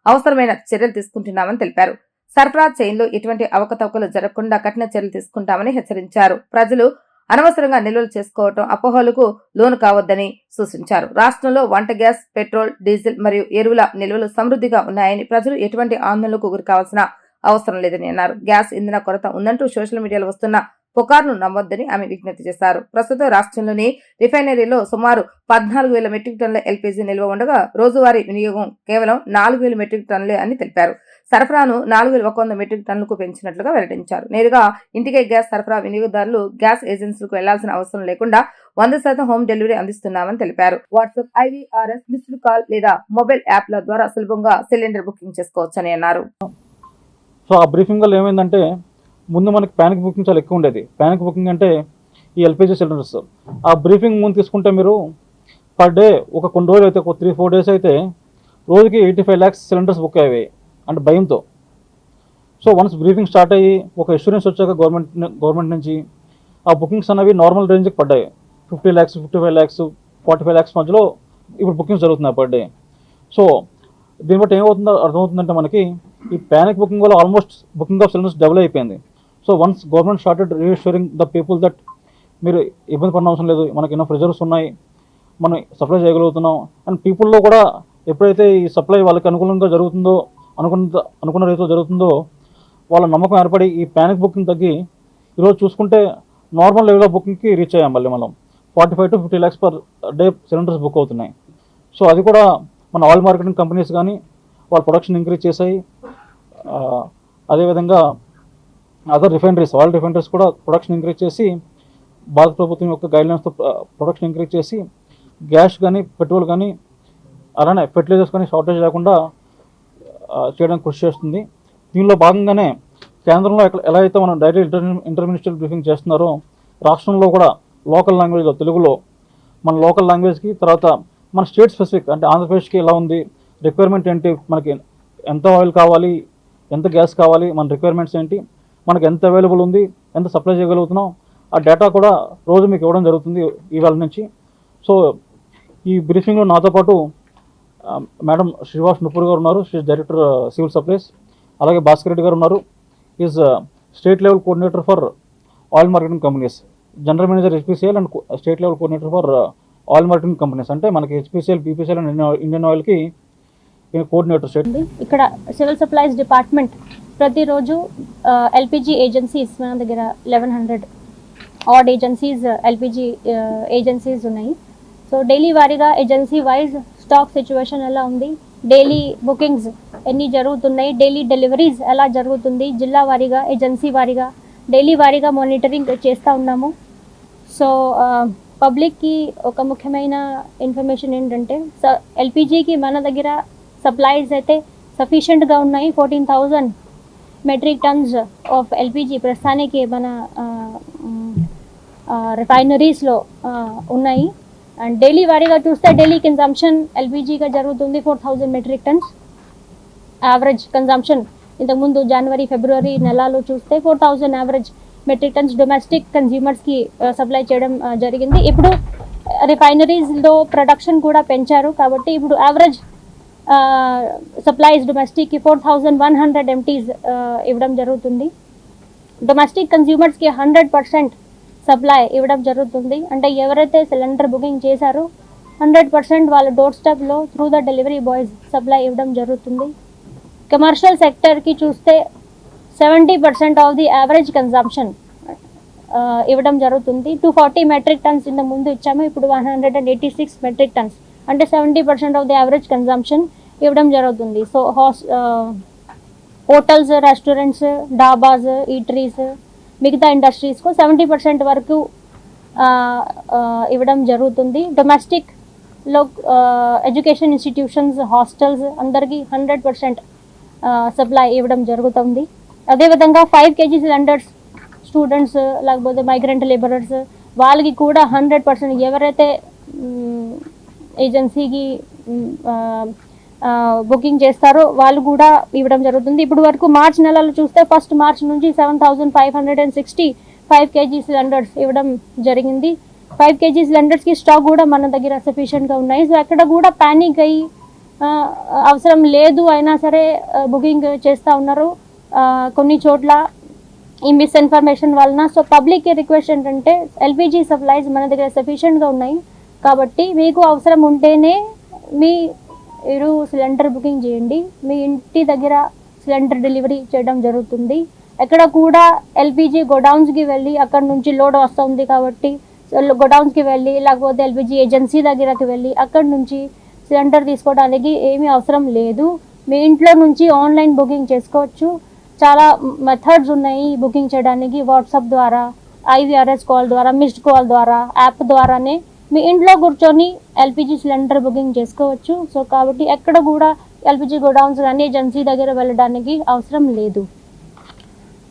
అవసరమైన చర్యలు తీసుకుంటున్నామని తెలిపారు. సరఫరా చైన్ లో ఎటువంటి అవకతవకలు జరగకుండా కఠిన చర్యలు తీసుకుంటామని హెచ్చరించారు. ప్రజలు అనవసరంగా నిల్వలు చేసుకోవటం అపోహలకు లోను కావద్దని సూచించారు. రాష్ట్రంలో వంట గ్యాస్, పెట్రోల్, డీజిల్ మరియు ఎరువుల నిల్వలు సమృద్ధిగా ఉన్నాయని ప్రజలు ఎటువంటి ఆందోళనకు గురి కావాల్సిన అవసరం లేదని అన్నారు. గ్యాస్ ఇంధన కొరత ఉందంటూ సోషల్ మీడియాలో వస్తున్న పుకార్ను నమ్మొద్దని ఆమె విజ్ఞప్తి చేశారు. ప్రస్తుతం రాష్ట్రంలోని రిఫైనరీలో సుమారు 14,000 మెట్రిక్ టన్నుల ఎల్పీజీ నిల్వ ఉండగా రోజువారీ వినియోగం కేవలం 4,000 మెట్రిక్ టన్నులే అని తెలిపారు. సరఫరాను 4,100 మెట్రిక్ టన్నులకు పెంచినట్లుగా వెల్లడించారు. నేరుగా ఇంటికే గ్యాస్ సరఫరా వినియోగదారులు గ్యాస్ ఏజెన్సీలకు వెళ్లాల్సిన అవసరం లేకుండా 100% హోమ్ డెలివరీ అందిస్తున్నామని తెలిపారు. వాట్సాప్, IVRS, మిస్డ్ కాల్ లేదా మొబైల్ యాప్ల ద్వారా సులభంగా సిలిండర్ బుకింగ్ చేసుకోవచ్చని అన్నారు.
సో ఆ బ్రీఫింగ్ వల్ల ఏమైందంటే ముందు మనకి ప్యానిక్ బుకింగ్ చాలా ఎక్కువ ఉండేది. ప్యానిక్ బుకింగ్ అంటే ఈ ఎల్పిజి సిలిండర్స్. ఆ బ్రీఫింగ్ ముందు తీసుకుంటే మీరు పర్ డే కొన్ని రోజులు అయితే 3-4 డేస్ అయితే రోజుకి 85 lakhs సిలిండర్స్ బుక్ అయ్యాయి అంటే భయంతో. సో వన్స్ బ్రీఫింగ్ స్టార్ట్ అయ్యి ఒక ఇన్సూరెన్స్ వచ్చాక గవర్నమెంట్ నుంచి ఆ బుకింగ్స్ అనేవి నార్మల్ రేంజ్కి పడ్డాయి. 50 lakhs, 55 lakhs, 45 lakhs మధ్యలో ఇప్పుడు బుకింగ్స్ జరుగుతున్నాయి పర్ డే. సో దీన్ని బట్టి ఏమవుతుందో అర్థమవుతుందంటే మనకి ఈ ప్యానిక్ బుకింగ్ వల్ల almost booking of cylinders double అయిపోయింది. So once government started reassuring the people that మీరు ఇబ్బంది పడిన అవసరం లేదు, మనకి ఎన్నో ప్రెజర్స్ ఉన్నాయి, మనం సప్లై చేయగలుగుతున్నాం. అండ్ పీపుల్లో కూడా ఎప్పుడైతే ఈ సప్లై వాళ్ళకి అనుకూలంగా జరుగుతుందో అనుకున్న రీతిలో జరుగుతుందో వాళ్ళ నమ్మకం ఏర్పడి ఈ ప్యానిక్ బుకింగ్ తగ్గి ఈరోజు చూసుకుంటే నార్మల్ లెవెల్ ఆఫ్ బుకింగ్కి రీచ్ అయ్యాం. మళ్ళీ మనం 45 to 50 lakhs per day cylinders book అవుతున్నాయి. సో అది కూడా మన ఆయిల్ మార్కెటింగ్ కంపెనీస్ కానీ వాళ్ళ ప్రొడక్షన్ ఇంక్రీజ్ చేశాయి. అదేవిధంగా అదర్ రిఫైనరీస్, ఆయిల్ రిఫైనరీస్ కూడా ప్రొడక్షన్ ఇంక్రీజ్ చేసి భారత ప్రభుత్వం యొక్క గైడ్లైన్స్తో ప్రొడక్షన్ ఇంక్రీజ్ చేసి గ్యాస్ కానీ పెట్రోల్ కానీ అలానే ఫెర్టిలైజర్స్ కానీ షార్టేజ్ లేకుండా చేయడానికి కృషి చేస్తుంది. దీనిలో భాగంగానే కేంద్రంలో ఎలా అయితే మనం డైరెక్ట్ ఇంటర్మినిస్ట్రియల్ బ్రీఫింగ్ చేస్తున్నారో రాష్ట్రంలో కూడా లోకల్ లాంగ్వేజ్లో తెలుగులో మన లోకల్ లాంగ్వేజ్కి తర్వాత మన స్టేట్ స్పెసిఫిక్ అంటే ఆంధ్రప్రదేశ్కి ఎలా ఉంది, రిక్వైర్మెంట్ ఏంటి, మనకి ఎంత ఆయిల్ కావాలి, ఎంత గ్యాస్ కావాలి, మన రిక్వైర్మెంట్స్ ఏంటి, మనకి ఎంత అవైలబుల్ ఉంది, ఎంత సప్లై చేయగలుగుతున్నాం, ఆ డేటా కూడా రోజు మీకు ఇవ్వడం జరుగుతుంది ఇవాళ నుంచి. సో ఈ బ్రీఫింగ్లో నాతో పాటు మేడం శ్రీవాస్ నుపూర్ గారు ఉన్నారు, షీఈస్ డైరెక్టర్ సివిల్ సప్లైస్. అలాగే భాస్కర్ రెడ్డి గారు ఉన్నారు, is state level coordinator for oil marketing companies, general manager HPCL and state level coordinator for oil marketing companies. అంటే మనకి HPCL, BPCL అండ్ ఇండియన్ ఆయిల్కి కోఆర్డినేటర్ స్టేట్.
ఇక్కడ సివిల్ సప్లైస్ డిపార్ట్మెంట్ ప్రతిరోజు LPG agencies మన దగ్గర 1100 ఆడ్ ఏజెన్సీస్ ఎల్పిజి ఏజెన్సీస్ ఉన్నాయి. So daily వారీగా ఏజెన్సీ వైజ్ స్టాక్ సిచ్యువేషన్ ఎలా ఉంది, డైలీ బుకింగ్స్ ఎన్ని జరుగుతున్నాయి, డైలీ డెలివరీస్ ఎలా జరుగుతుంది, జిల్లా వారీగా ఏజెన్సీ వారీగా డైలీ వారీగా మానిటరింగ్ చేస్తూ ఉన్నాము. సో పబ్లిక్కి ఒక ముఖ్యమైన ఇన్ఫర్మేషన్ ఏంటంటే ఎల్పిజికి మన దగ్గర సప్లైస్ అయితే సఫిషియెంట్గా ఉన్నాయి. 14,000 మెట్రిక్ టన్స్ ఆఫ్ ఎల్పిజి ప్రస్తుతానికి మన రిఫైనరీస్లో ఉన్నాయి. అండ్ డైలీ వారీగా చూస్తే డైలీ కన్జంప్షన్ ఎల్పిజిగా జరుగుతుంది 4,000 మెట్రిక్ టన్స్ యావరేజ్ కన్జంప్షన్. ఇంతకుముందు జనవరి, ఫిబ్రవరి నెలలో చూస్తే 4,000 యావరేజ్ మెట్రిక్ టన్స్ డొమెస్టిక్ కన్జ్యూమర్స్కి సప్లై చేయడం జరిగింది. ఇప్పుడు రిఫైనరీస్లో ప్రొడక్షన్ కూడా పెంచారు కాబట్టి ఇప్పుడు యావరేజ్ సప్లైస్ డొమెస్టిక్కి 4,100 MTs ఇవ్వడం జరుగుతుంది. డొమెస్టిక్ కన్జ్యూమర్స్కి 100% సప్లై ఇవ్వడం జరుగుతుంది. అంటే ఎవరైతే సిలిండర్ బుకింగ్ చేశారో 100% వాళ్ళ డోర్ స్టెప్లో through the delivery boys supply ఇవ్వడం జరుగుతుంది. కమర్షియల్ సెక్టర్కి చూస్తే 70% ఆఫ్ ది యావరేజ్ కన్జంప్షన్ ఇవ్వడం జరుగుతుంది. 240 మెట్రిక్ టన్స్ ఇంత ముందు ఇచ్చాము, ఇప్పుడు 186 మెట్రిక్ టన్స్, అంటే 70% ఆఫ్ ది యావరేజ్ కన్జంప్షన్ ఇవ్వడం జరుగుతుంది. So hotels, restaurants, dhabas, eateries, మిగతా ఇండస్ట్రీస్కు 70% వరకు ఇవ్వడం జరుగుతుంది. డొమెస్టిక్లో ఎడ్యుకేషన్ ఇన్స్టిట్యూషన్స్, హాస్టల్స్ అందరికీ 100% సప్లై ఇవ్వడం జరుగుతుంది. అదేవిధంగా 5 kg సిలిండర్స్ స్టూడెంట్స్ లేకపోతే మైగ్రెంట్ లేబరర్స్ వాళ్ళకి కూడా 100% ఎవరైతే ఏజెన్సీకి బుకింగ్ చేస్తారో వాళ్ళు కూడా ఇవ్వడం జరుగుతుంది. ఇప్పుడు వరకు మార్చ్ నెలలో చూస్తే ఫస్ట్ మార్చ్ నుంచి 7,560 5 kg సిలిండర్స్ ఇవ్వడం జరిగింది. 5 kg సిలిండర్స్కి స్టాక్ కూడా మన దగ్గర సఫిషియెంట్గా ఉన్నాయి. సో ఎక్కడ కూడా ప్యానిక్ అయ్యి అవసరం లేదు అయినా సరే బుకింగ్ చేస్తూ ఉన్నారు కొన్ని చోట్ల ఈ మిస్ఇన్ఫర్మేషన్ వలన. సో పబ్లిక్కి రిక్వెస్ట్ ఏంటంటే ఎల్పిజి సప్లైస్ మన దగ్గర సఫిషియెంట్గా ఉన్నాయి కాబట్టి మీకు అవసరం ఉంటేనే మీరు సిలిండర్ బుకింగ్ చేయండి. మీ ఇంటి దగ్గర సిలిండర్ డెలివరీ చేయడం జరుగుతుంది. ఎక్కడ కూడా ఎల్పిజి గోడౌన్స్కి వెళ్ళి అక్కడ నుంచి లోడ్ వస్తుంది కాబట్టి గోడౌన్స్కి వెళ్ళి లేకపోతే ఎల్పిజి ఏజెన్సీ దగ్గరకి వెళ్ళి అక్కడ నుంచి సిలిండర్ తీసుకోవడానికి ఏమీ అవసరం లేదు. మీ ఇంట్లో నుంచి ఆన్లైన్ బుకింగ్ చేసుకోవచ్చు. చాలా మెథడ్స్ ఉన్నాయి బుకింగ్ చేయడానికి. వాట్సాప్ ద్వారా, ఐవిఆర్ఎస్ కాల్ ద్వారా, మిస్డ్ కాల్ ద్వారా, యాప్ ద్వారానే మీ ఇంట్లో కూర్చొని ఎల్పిజి సిలిండర్ బుకింగ్ చేసుకోవచ్చు. సో కాబట్టి ఎక్కడ కూడా ఎల్పిజి గోడౌన్స్ కానీ ఏజెన్సీ దగ్గర వెళ్ళడానికి అవసరం లేదు.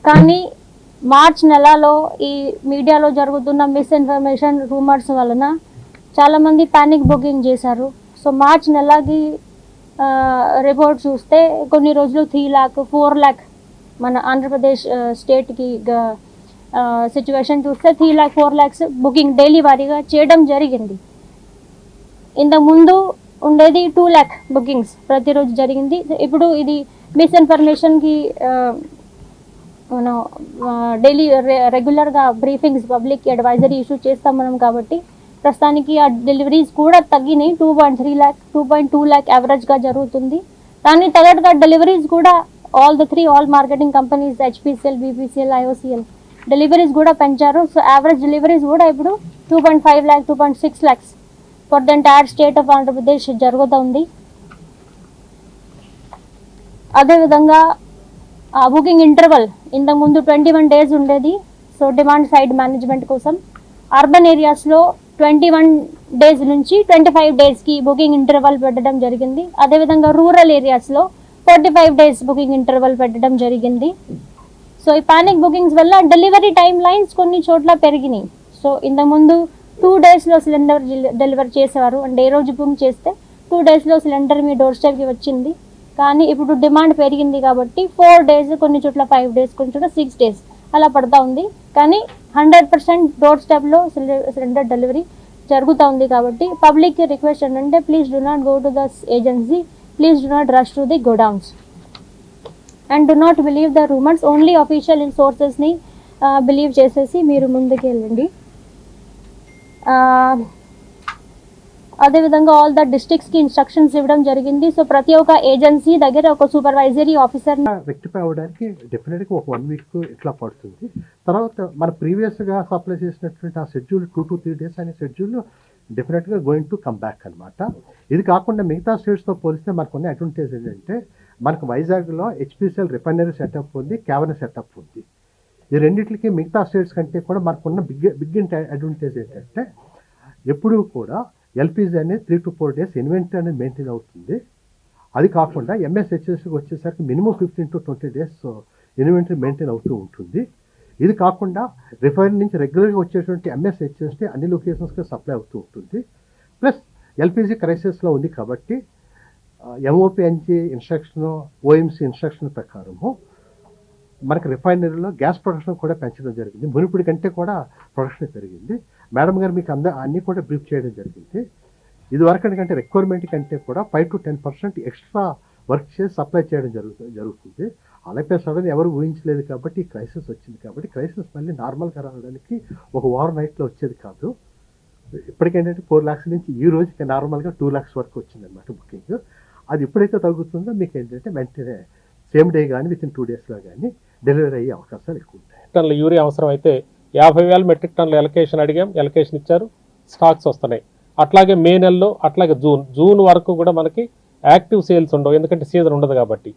కానీ మార్చ్ నెలలో ఈ మీడియాలో జరుగుతున్న మిస్ఇన్ఫర్మేషన్, రూమర్స్ వలన చాలామంది ప్యానిక్ బుకింగ్ చేశారు. సో మార్చ్ నెలకి రిపోర్ట్ చూస్తే కొన్ని రోజులు 3 lakh, 4 lakh మన ఆంధ్రప్రదేశ్ స్టేట్కి సిచ్యువేషన్ చూస్తే 3 lakh, 4 lakhs బుకింగ్ డైలీ వారీగా చేయడం జరిగింది. ఇంతకుముందు ఉండేది 2 lakh బుకింగ్స్ ప్రతిరోజు జరిగింది. ఇప్పుడు ఇది మిస్ఇన్ఫర్మేషన్కి మనం డైలీ రెగ్యులర్గా బ్రీఫింగ్స్, పబ్లిక్ అడ్వైజరీ ఇష్యూ చేస్తాం మనం కాబట్టి ప్రస్తుతానికి ఆ డెలివరీస్ కూడా తగ్గినాయి. 2.3 lakh, 2.2 lakh యావరేజ్గా జరుగుతుంది. కానీ తగ్గట్టుగా డెలివరీస్ కూడా all marketing companies HPCL, BPCL, IOCL deliveries కూడా పెంచారు. సో యావరేజ్ డెలివరీస్ కూడా ఇప్పుడు 2.5 lakh, 2.6 lakhs for the entire state of Andhra Pradesh జరుగుతుంది. అదేవిధంగా బుకింగ్ ఇంటర్వల్ ఇంతకుముందు 21 days ఉండేది. సో డిమాండ్ సైడ్ మేనేజ్మెంట్ కోసం అర్బన్ ఏరియాస్లో 21 days నుంచి 25 daysకి బుకింగ్ ఇంటర్వల్ పెట్టడం జరిగింది. అదేవిధంగా రూరల్ ఏరియాస్లో 45 days బుకింగ్ ఇంటర్వల్ పెట్టడం జరిగింది. సో ఈ పానిక్ బుకింగ్స్ వల్ల డెలివరీ టైం లైన్స్ కొన్ని చోట్ల పెరిగినాయి. సో ఇంతకుముందు 2 daysలో సిలిండర్ డెలివరీ చేసేవారు. అంటే ఏ రోజు బుక్ చేస్తే 2 daysలో సిలిండర్ మీ డోర్ స్టెప్కి వచ్చింది. కానీ ఇప్పుడు డిమాండ్ పెరిగింది కాబట్టి 4 days, కొన్ని చోట్ల 5 days, కొన్ని చోట్ల 6 days అలా పడుతూ ఉంది. కానీ 100% డోర్ స్టెప్లో సిలిండర్ డెలివరీ జరుగుతూ ఉంది. కాబట్టి పబ్లిక్కి రిక్వెస్ట్ ఏంటంటే please do not go to the agency, please do not rush to the godowns and do not believe the rumours. Only official సోర్సెస్ని బిలీవ్ చేసేసి మీరు ముందుకు వెళ్ళండి. అదేవిధంగా ఆల్ ద డిస్ట్రిక్ట్స్కి ఇన్స్ట్రక్షన్స్ ఇవ్వడం జరిగింది. సో ప్రతి ఒక్క ఏజెన్సీ దగ్గర ఒక సూపర్వైజరీ ఆఫీసర్
రెక్టిఫై అవ్వడానికి డెఫినెట్గా ఒక 1 week ఇట్లా పడుతుంది. తర్వాత మన ప్రీవియస్గా సప్లై చేసినటువంటి ఆ షెడ్యూల్ 2 to 3 days అనే షెడ్యూల్ డెఫినెట్గా గోయింగ్ టు కమ్ బ్యాక్ అనమాట. ఇది కాకుండా మిగతా స్టేట్స్తో పోలిస్తే మనకు ఉన్న అడ్వాంటేజ్ ఏంటంటే మనకు వైజాగ్లో హెచ్పిసిఎల్ రిఫైనరీ సెటప్ ఉంది, క్యాబిన్ సెటప్ ఉంది. ఈ రెండింటికి మిగతా స్టేట్స్ కంటే కూడా మనకున్న బిగ్ అడ్వాంటేజ్ ఏంటంటే ఎప్పుడూ కూడా ఎల్పిజి అనేది 3 to 4 days ఇన్వెంటరీ అనేది మెయింటైన్ అవుతుంది. అది కాకుండా ఎంఎస్హెచ్ఎస్కి వచ్చేసరికి minimum 15 to 20 days inventory maintain అవుతూ ఉంటుంది. ఇది కాకుండా రిఫైనరీ నుంచి రెగ్యులర్గా వచ్చేటువంటి ఎంఎస్హెచ్ఎస్ని అన్ని లొకేషన్స్కి సప్లై అవుతూ ఉంటుంది. ప్లస్ ఎల్పిజి క్రైసిస్లో ఉంది కాబట్టి ఎంఓపిఎన్జి ఇన్స్ట్రక్షన్, ఓఎంసీ ఇన్స్ట్రక్షన్ ప్రకారము మనకి రిఫైనరీలో గ్యాస్ ప్రొడక్షన్ కూడా పెంచడం జరిగింది. మునుపటి కంటే కూడా ప్రొడక్షన్ పెరిగింది. మేడం గారు మీకు అన్నీ కూడా బ్రీఫ్ చేయడం జరిగింది. ఇది వరకు కంటే రిక్వైర్మెంట్ కంటే కూడా 5 to 10% ఎక్స్ట్రా వర్క్ చేసి సప్లై చేయడం జరుగుతుంది. అలాగే సడన్ ఎవరు ఊహించలేదు కాబట్టి ఈ క్రైసిస్ వచ్చింది. కాబట్టి క్రైసిస్ మళ్ళీ నార్మల్గా రావడానికి ఒక ఓవర్ నైట్లో వచ్చేది కాదు. ఇప్పటికేంటంటే 4 lakhs నుంచి ఈ రోజుకి నార్మల్గా 2 lakhs వరకు వచ్చిందన్నమాట బుకింగ్. అది ఎప్పుడైతే తగ్గుతుందో మీకు ఏంటంటే వెంటనే సేమ్ డే కానీ విత్ ఇన్ 2 daysలో కానీ డెలివరీ అయ్యే అవకాశాలు ఎక్కువ ఉంటాయి.
టన్నుల యూరియా అవసరం అయితే
50,000 మెట్రిక్ టన్నుల ఎలకేషన్ అడిగాం, ఎలకేషన్ ఇచ్చారు, స్టాక్స్ వస్తున్నాయి. అట్లాగే మే నెలలో, అట్లాగే జూన్ వరకు కూడా మనకి యాక్టివ్ సేల్స్ ఉండవు, ఎందుకంటే సీజన్ ఉండదు కాబట్టి.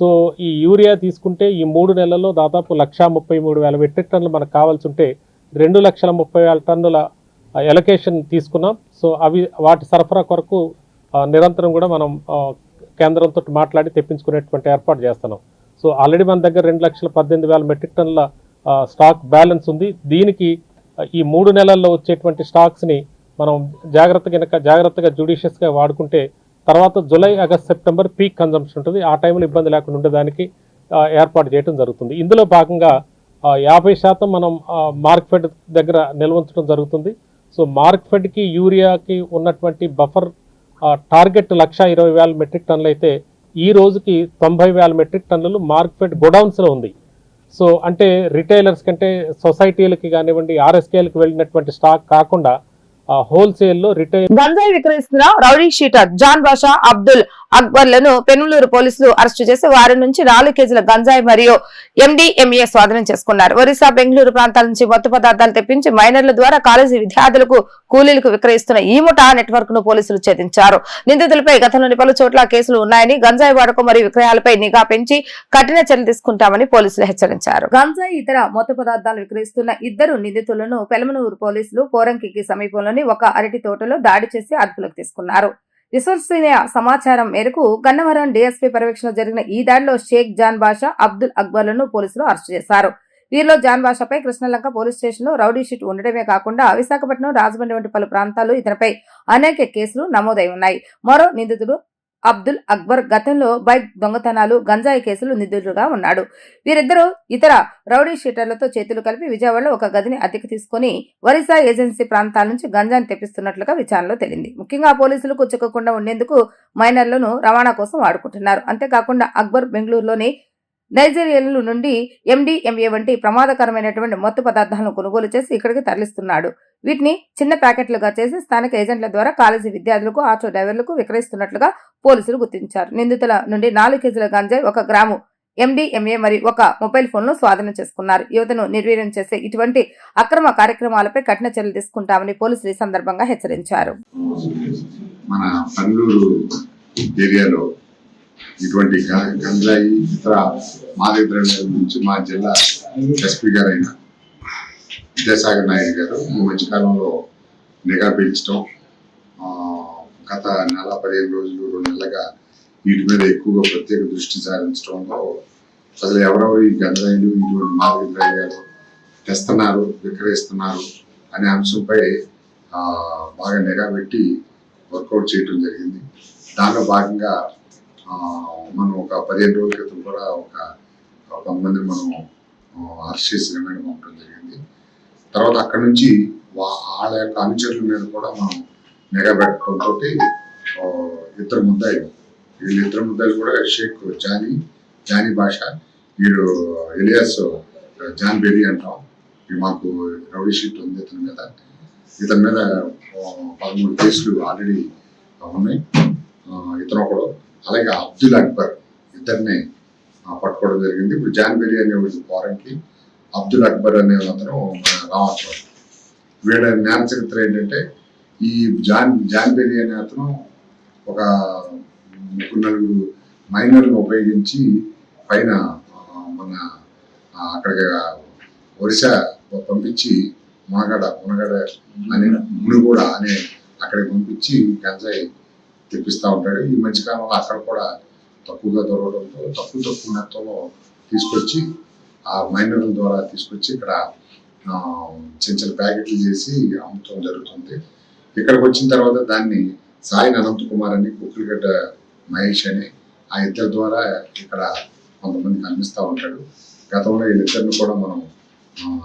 సో ఈ యూరియా తీసుకుంటే ఈ 3 నెలల్లో దాదాపు 1,33,000 మెట్రిక్ టన్నులు మనకు కావాల్సి ఉంటే 2,30,000 టన్నుల ఎలకేషన్ తీసుకున్నాం. సో వాటి సరఫరా కొరకు నిరంతరం కూడా మనం కేంద్రంతో మాట్లాడి తెప్పించుకునేటువంటి ఏర్పాటు చేస్తున్నాం. సో ఆల్రెడీ మన దగ్గర 2,18,000 మెట్రిక్ టన్నుల స్టాక్ బ్యాలెన్స్ ఉంది. దీనికి ఈ 3 నెలల్లో వచ్చేటువంటి స్టాక్స్ని మనం జాగ్రత్తగా జ్యుడిషియస్గా వాడుకుంటే తర్వాత July, August, September peak consumption ఉంటుంది. ఆ టైంలో ఇబ్బంది లేకుండా ఉండేదానికి ఏర్పాటు చేయడం జరుగుతుంది. ఇందులో భాగంగా 50% మనం మార్క్ఫెడ్ దగ్గర నిల్వ ఉంచడం జరుగుతుంది. సో మార్క్ఫెడ్కి యూరియాకి ఉన్నటువంటి బఫర్ టార్గెట్ 1,20,000 మెట్రిక్ టన్నులు అయితే ఈ రోజుకి 90,000 మెట్రిక్ టన్నులు మార్క్ఫెడ్ గోడౌన్స్లో ఉంది. సో అంటే రిటైలర్స్ కంటే సొసైటీలకి కానివ్వండి, ఆర్ఎస్కేలకు వెళ్ళినటువంటి స్టాక్ కాకుండా హోల్సేల్లో రిటైల్
గంజాయి విక్రయిస్తున్న రౌడీ షీటర్ జాన్ బాషా, అబ్దుల్ అక్బర్లను పెనుమలూరు పోలీసులు అరెస్టు చేసి వారి నుంచి 4 కేజీల గంజాయి మరియు MDMA స్వాధీనం చేసుకున్నారు. ఒరిస్సా, బెంగళూరు ప్రాంతాల నుంచి మత్తు పదార్థాలు తెప్పించి మైనర్ల ద్వారా కాలేజీ విద్యార్థులకు, కూలీలకు విక్రయిస్తున్న ఈ ముఠా నెట్వర్క్ ను పోలీసులు ఛేదించారు. నిందితులపై గతంలోని పలు చోట్ల కేసులు ఉన్నాయని, గంజాయి వాడకం మరియు విక్రయాలపై నిఘా పెంచి కఠిన చర్యలు తీసుకుంటామని పోలీసులు హెచ్చరించారు. గంజాయి ఇతర మత్తు పదార్థాలు విక్రయిస్తున్న 2 నిందితులను పెలమనూరు పోలీసులు పోరంకి సమీపంలోని ఒక అరటి తోటలో దాడి చేసి అదుపులోకి తీసుకున్నారు. విశ్వసనీయ సమాచారం మేరకు గన్నవరం డీఎస్పీ పర్యవేక్షణలో జరిగిన ఈ దాడిలో షేక్ జాన్ బాషా, అబ్దుల్ అక్బర్లను పోలీసులు అరెస్టు చేశారు. వీరిలో జాన్ బాషాపై కృష్ణలంక పోలీస్ స్టేషన్లో రౌడీ షీట్ ఉండటమే కాకుండా విశాఖపట్నం, రాజమండ్రి వంటి పలు ప్రాంతాల్లో ఇతనిపై అనేక కేసులు నమోదై ఉన్నాయి. మరో నిందితుడు అబ్దుల్ అక్బర్ గతంలో బైక్ దొంగతనాలు, గంజాయి కేసులు నిందితుడుగా ఉన్నాడు. వీరిద్దరూ ఇతర రౌడీ షీటర్లతో చేతులు కలిపి విజయవాడలో ఒక గదిని అద్దెకు తీసుకుని ఒరిస్సా ఏజెన్సీ ప్రాంతాల నుంచి గంజాయిని తెప్పిస్తున్నట్లుగా విచారణలో తేలింది. ముఖ్యంగా పోలీసులకు చిక్కకుండా ఉండేందుకు మైనర్లను రవాణా కోసం వాడుకుంటున్నారు. అంతేకాకుండా అక్బర్ బెంగళూరులోని నైజీరియన్ల నుండి MDMA వంటి ప్రమాదకరమైనటువంటి మత్తు పదార్థాలను కొనుగోలు చేసి ఇక్కడికి తరలిస్తున్నాడు. వీటిని చిన్న ప్యాకెట్లుగా చేసి స్థానిక ఏజెంట్ల ద్వారా కాలేజీ విద్యార్థులకు, ఆటో డ్రైవర్లకు విక్రయిస్తున్నట్లుగా పోలీసులు గుర్తించారు. నిందితుల నుండి 4 కేజీల గంజాయి, 1 గ్రాము MDMA మరియు 1 మొబైల్ ఫోన్ ను స్వాధీనం చేసుకున్నారు. యువతను నిర్వీర్యం చేసే ఇటువంటి అక్రమ కార్యక్రమాలపై కఠిన చర్యలు తీసుకుంటామని పోలీసులు ఈ సందర్భంగా హెచ్చరించారు.
మన పల్లూరు ఏరియాలో ఇటువంటి గంజాయి, ఇతర మాదక ద్రవ్యాల నుంచి మా జిల్లా ఎస్పీ గారైన విద్యాసాగర్ నాయుడు గారు ఈ మధ్యకాలంలో నిఘా పెంచడం, గత 15 రోజులు 2 నెలలుగా వీటి మీద ఎక్కువగా ప్రత్యేక దృష్టి సారించడంలో అసలు ఎవరెవరు ఈ గంజాయిలు, ఇటువంటి మాదక ద్రవ్యాలు తెస్తున్నారు, విక్రయిస్తున్నారు అనే అంశంపై బాగా నిఘా పెట్టి వర్కౌట్ చేయడం జరిగింది. దానిలో భాగంగా మనం ఒక 15 రోజుల క్రితం కూడా ఒక 100 మందిని మనం అరెస్ట్ చేసి రిమాండ్ పంపడం జరిగింది. తర్వాత అక్కడి నుంచి వాళ్ళ యొక్క అనుచరుల మీద కూడా మనం నిఘా పెట్టడంతో 2 ముద్దాయిలు, వీళ్ళు 2 ముద్దాయిలు కూడా షేక్ జానీ బాషా, వీడు ఎలియాస్ జాన్ బెరీ అంటాం. మాకు రౌడీ షీట్ ఉంది ఇతని మీద 13 కేసులు ఆల్రెడీ ఉన్నాయి. ఇతను ఒకడు, అలాగే అబ్దుల్ అక్బర్, ఇద్దరిని పట్టుకోవడం జరిగింది. ఇప్పుడు జాన్ బెరీ అనే ఫారెన్కి, అబ్దుల్ అక్బర్ అనే అతను రావచ్చు. వీళ్ళ జ్ఞాన చరిత్ర ఏంటంటే, ఈ జాన్ బెరీ అనే అతను ఒక 3-4 మైనర్లను ఉపయోగించి పైన మన అక్కడికి ఒరిస్సా పంపించి మునగడ అనే మునుగోడ అనే అక్కడికి పంపించి గంజాయి తెప్పిస్తూ ఉంటాడు. ఈ మధ్యకాలంలో అక్కడ కూడా తక్కువగా దొరకడంతో తక్కువ మొత్తంలో తీసుకొచ్చి ఆ మైనర్ల ద్వారా తీసుకొచ్చి ఇక్కడ చిన్న ప్యాకెట్లు చేసి అమ్ముతాం జరుగుతుంది. ఇక్కడికి వచ్చిన తర్వాత దాన్ని సాయి అనంత్ కుమార్ అని, కుక్కులగడ్డ మహేష్ అని, ఆ ఇద్దరి ద్వారా ఇక్కడ కొంతమందికి అందిస్తూ ఉంటాడు. గతంలో వీళ్ళిద్దరిని కూడా మనం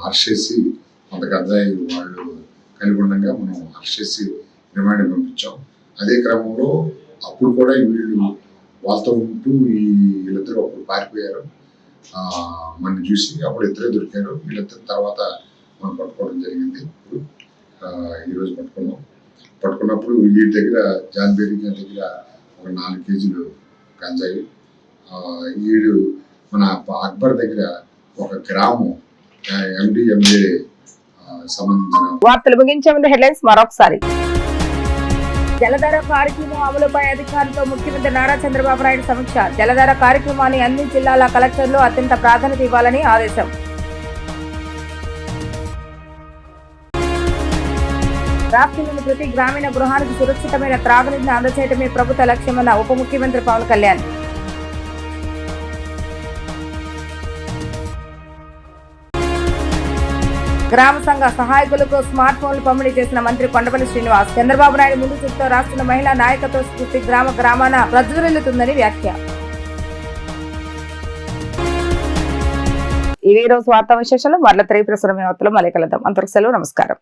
అరెస్ట్ చేసి కొంత గంజాయి వాళ్ళు కలిగి ఉండగా మనం అరెస్ట్ చేసి రిమాండ్ పంపించాం. అదే క్రమంలో అప్పుడు కూడా వీళ్ళు వాళ్ళతో ఉంటూ వీళ్ళిద్దరూ అప్పుడు పారిపోయారు. మనం చూసి అప్పుడు ఇద్దరే దొరికారు. వీళ్ళిద్దరు తర్వాత మనం పట్టుకోవడం జరిగింది. ఇప్పుడు ఈరోజు పట్టుకున్నప్పుడు వీటి దగ్గర జాన్ బెరీ గారి దగ్గర ఒక 4 కేజీలు గంజాయి, వీడు మన అక్బర్ దగ్గర 1 గ్రాము MDMA సంబంధించిన
వార్తలు ముగించే ముందు హెడ్లైన్స్ మరొకసారి. జలధార కార్యక్రమం అమలుపై అధికారులతో ముఖ్యమంత్రి నారా చంద్రబాబు నాయుడు సమీక్ష. జలధార కార్యక్రమాన్ని అన్ని జిల్లాల కలెక్టర్లు అత్యంత ప్రాధాన్యత ఇవ్వాలని ఆదేశం. రాష్ట్రంలోని ప్రతి గ్రామీణ గృహానికి సురక్షితమైన త్రాగునీటిని అందజేయడమే ప్రభుత్వ లక్ష్యమన్న ఉప ముఖ్యమంత్రి పవన్ కళ్యాణ్. గ్రామ సంఘ సహాయకులకు స్మార్ట్ ఫోన్లు పంపిణీ చేసిన మంత్రి కొండపల్లి శ్రీనివాస్. చంద్రబాబు నాయుడు ముందు చూపుతో రాష్ట్రంలో మహిళా నాయకత్వ స్ఫూర్తి గ్రామాన ప్రజ్వరిల్లుతుందని వ్యాఖ్య. ఇవి రోజు వార్తా విశేషాలు. మరల 3 ప్రసారం మళ్ళీ కలుద్దాం. అంతవరకు సెలవు. నమస్కారం.